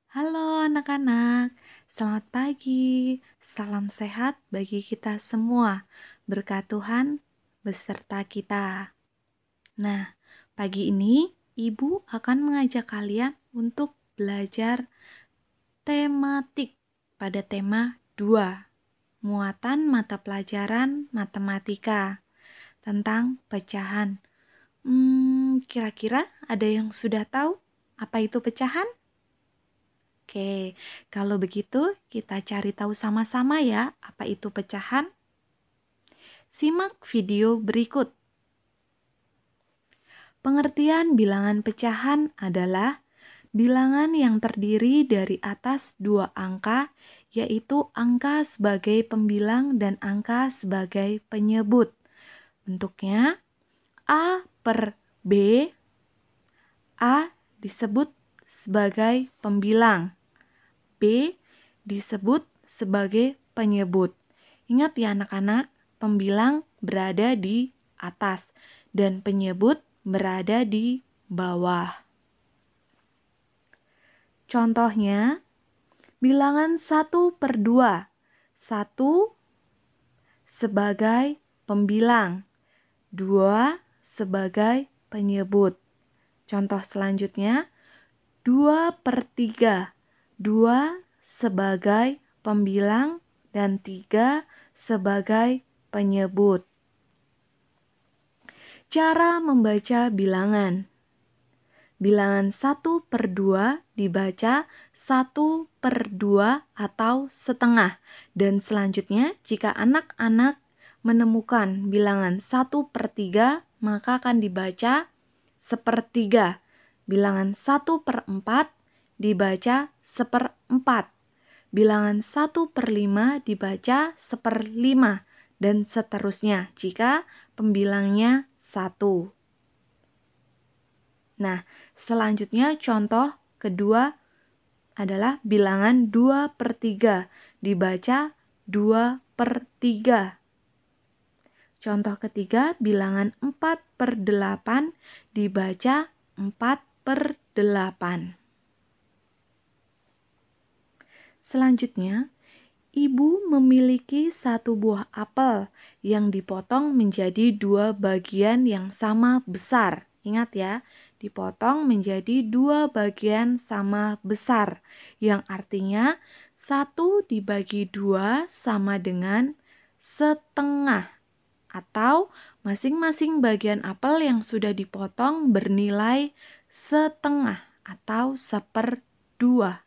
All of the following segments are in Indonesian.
Halo anak-anak, selamat pagi. Salam sehat bagi kita semua. Berkat Tuhan beserta kita. Nah, pagi ini Ibu akan mengajak kalian untuk belajar tematik pada tema 2, muatan mata pelajaran matematika tentang pecahan. Kira-kira ada yang sudah tahu apa itu pecahan? Oke, kalau begitu kita cari tahu sama-sama ya apa itu pecahan. Simak video berikut. Pengertian bilangan pecahan adalah bilangan yang terdiri dari atas dua angka, yaitu angka sebagai pembilang dan angka sebagai penyebut. Bentuknya A per B, A disebut sebagai pembilang, B disebut sebagai penyebut. Ingat ya anak-anak, pembilang berada di atas dan penyebut berada di bawah. Contohnya, bilangan 1/2. 1 sebagai pembilang, 2 sebagai penyebut. Contoh selanjutnya, 2/3. 2 sebagai pembilang dan 3 sebagai penyebut. Cara membaca bilangan. Bilangan 1/2 dibaca 1/2 atau setengah. Dan selanjutnya jika anak-anak menemukan bilangan 1/3 maka akan dibaca 1/3. Bilangan 1/4 dibaca 1/4. Bilangan 1/5 dibaca 1/5 dan seterusnya jika pembilangnya 1. Nah, selanjutnya contoh kedua adalah bilangan 2/3 dibaca 2/3. Contoh ketiga bilangan 4/8 dibaca 4/8. Selanjutnya, Ibu memiliki satu buah apel yang dipotong menjadi 2 bagian yang sama besar. Ingat ya, dipotong menjadi 2 bagian sama besar, yang artinya 1 dibagi 2 sama dengan setengah, atau masing-masing bagian apel yang sudah dipotong bernilai setengah atau 1/2.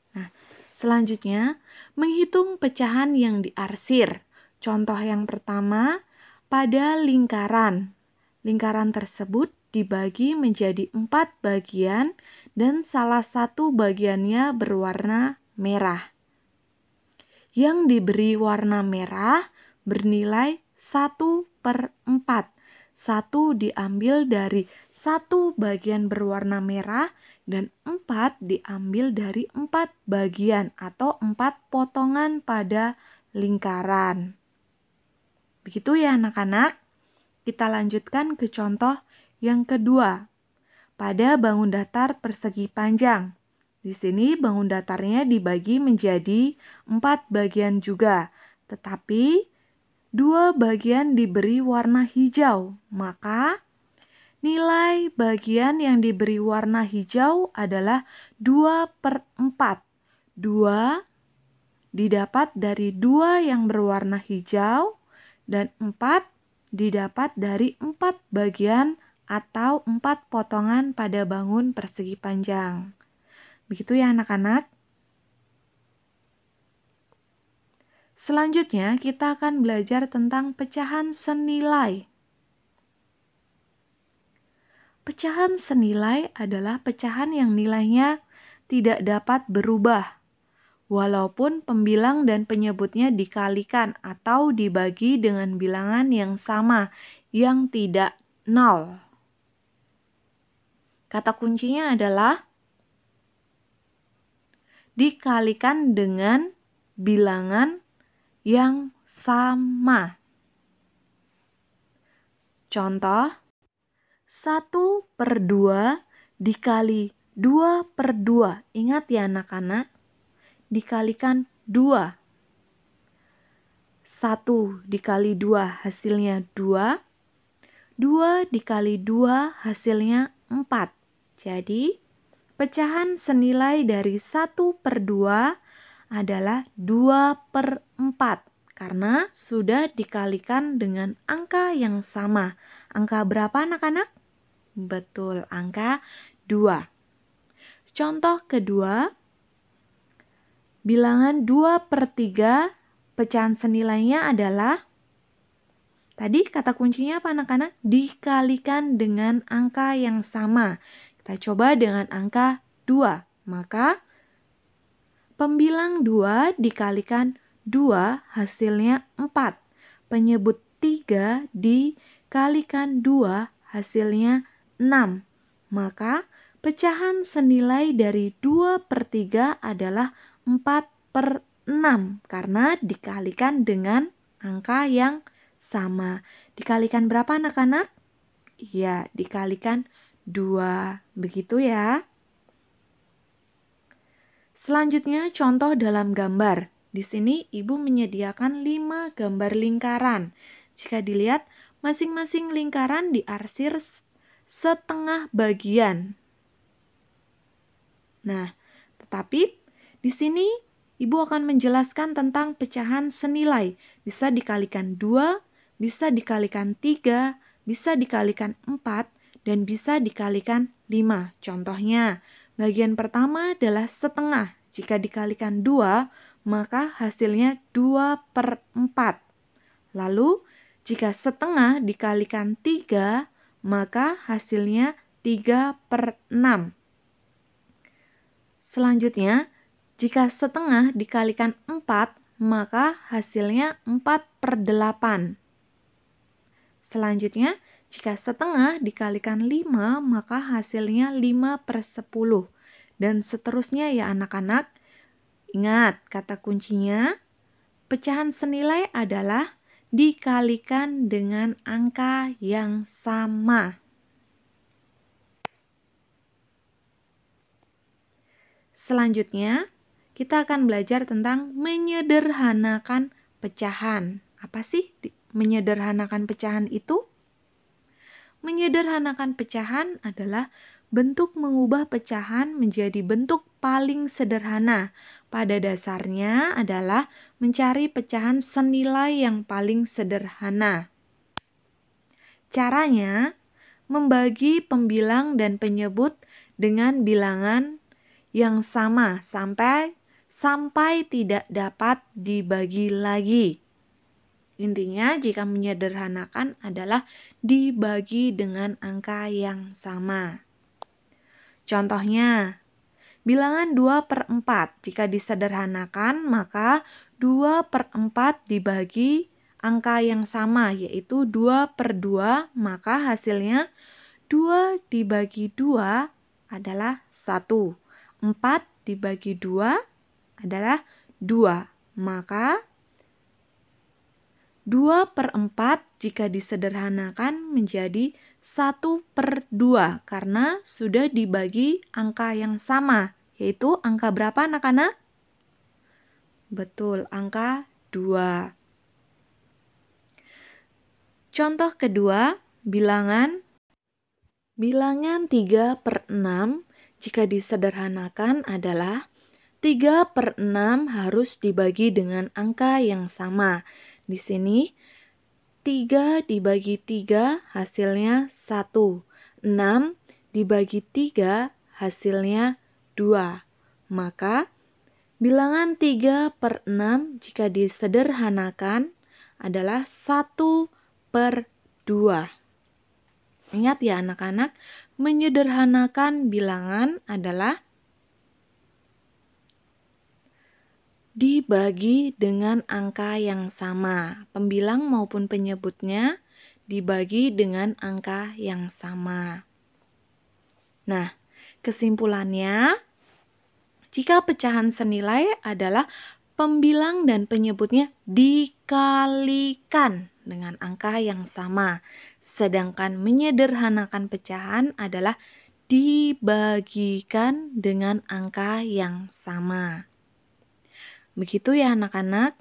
Nah, selanjutnya, menghitung pecahan yang diarsir. Contoh yang pertama, pada lingkaran. Lingkaran tersebut dibagi menjadi 4 bagian dan salah satu bagiannya berwarna merah. Yang diberi warna merah bernilai 1/4. 1 diambil dari 1 bagian berwarna merah dan 4 diambil dari 4 bagian atau 4 potongan pada lingkaran. Begitu ya anak-anak. Kita lanjutkan ke contoh yang kedua. Pada bangun datar persegi panjang. Di sini bangun datarnya dibagi menjadi 4 bagian juga, tetapi 2 bagian diberi warna hijau, maka nilai bagian yang diberi warna hijau adalah 2/4. 2 didapat dari 2 yang berwarna hijau dan 4 didapat dari 4 bagian atau 4 potongan pada bangun persegi panjang. Begitu ya anak-anak. Selanjutnya kita akan belajar tentang pecahan senilai. Pecahan senilai adalah pecahan yang nilainya tidak dapat berubah, walaupun pembilang dan penyebutnya dikalikan atau dibagi dengan bilangan yang sama, yang tidak nol. Kata kuncinya adalah dikalikan dengan bilangan yang sama. Contoh, 1/2 dikali 2/2. Ingat ya anak-anak, dikalikan 2. 1 dikali 2 hasilnya 2. 2 dikali 2 hasilnya 4. Jadi, pecahan senilai dari 1/2 adalah 2/4. Karena sudah dikalikan dengan angka yang sama. Angka berapa anak-anak? Betul, angka 2. Contoh kedua, bilangan 2/3 pecahan senilainya adalah, tadi kata kuncinya apa anak-anak? Dikalikan dengan angka yang sama. Kita coba dengan angka 2. Maka pembilang 2 dikalikan 2 hasilnya 4. Penyebut 3 dikalikan 2 hasilnya 6. Maka pecahan senilai dari 2/3 adalah 4/6 karena dikalikan dengan angka yang sama. Dikalikan berapa anak-anak? Iya, dikalikan 2. Begitu ya. Selanjutnya contoh dalam gambar. Di sini Ibu menyediakan 5 gambar lingkaran. Jika dilihat, masing-masing lingkaran diarsir setengah bagian. Nah, tetapi di sini Ibu akan menjelaskan tentang pecahan senilai. Bisa dikalikan 2, bisa dikalikan 3, bisa dikalikan 4, dan bisa dikalikan 5. Contohnya, bagian pertama adalah setengah. Jika dikalikan 2, maka hasilnya 2/4. Lalu, jika setengah dikalikan 3, maka hasilnya 3/6. Selanjutnya, jika setengah dikalikan 4, maka hasilnya 4/8. Selanjutnya, jika setengah dikalikan 5, maka hasilnya 5/10. Dan seterusnya ya anak-anak. Ingat, kata kuncinya, pecahan senilai adalah dikalikan dengan angka yang sama. Selanjutnya, kita akan belajar tentang menyederhanakan pecahan. Apa sih menyederhanakan pecahan itu? Menyederhanakan pecahan adalah bentuk mengubah pecahan menjadi bentuk paling sederhana. Pada dasarnya adalah mencari pecahan senilai yang paling sederhana. Caranya, membagi pembilang dan penyebut dengan bilangan yang sama sampai tidak dapat dibagi lagi. Intinya, jika menyederhanakan adalah dibagi dengan angka yang sama. Contohnya, bilangan 2/4. Jika disederhanakan, maka 2/4 dibagi angka yang sama, yaitu 2/2, maka hasilnya 2 dibagi 2 adalah 1. 4 dibagi 2 adalah 2. Maka 2/4 jika disederhanakan menjadi 1/2 karena sudah dibagi angka yang sama, yaitu angka berapa anak-anak? Betul, angka 2. Contoh kedua, bilangan 3/6 jika disederhanakan adalah 3/6 harus dibagi dengan angka yang sama. Di sini 3 dibagi 3 hasilnya 1. 6 dibagi 3 hasilnya 2. Maka bilangan 3/6 jika disederhanakan adalah 1/2. Ingat ya anak-anak, menyederhanakan bilangan adalah dibagi dengan angka yang sama. Pembilang maupun penyebutnya dibagi dengan angka yang sama. Nah, kesimpulannya, jika pecahan senilai adalah pembilang dan penyebutnya dikalikan dengan angka yang sama. Sedangkan menyederhanakan pecahan adalah dibagikan dengan angka yang sama. Begitu ya anak-anak,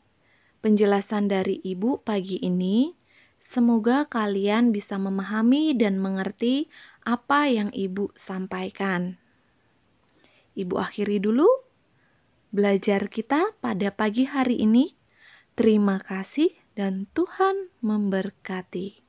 penjelasan dari Ibu pagi ini. Semoga kalian bisa memahami dan mengerti apa yang Ibu sampaikan. Ibu akhiri dulu belajar kita pada pagi hari ini. Terima kasih dan Tuhan memberkati.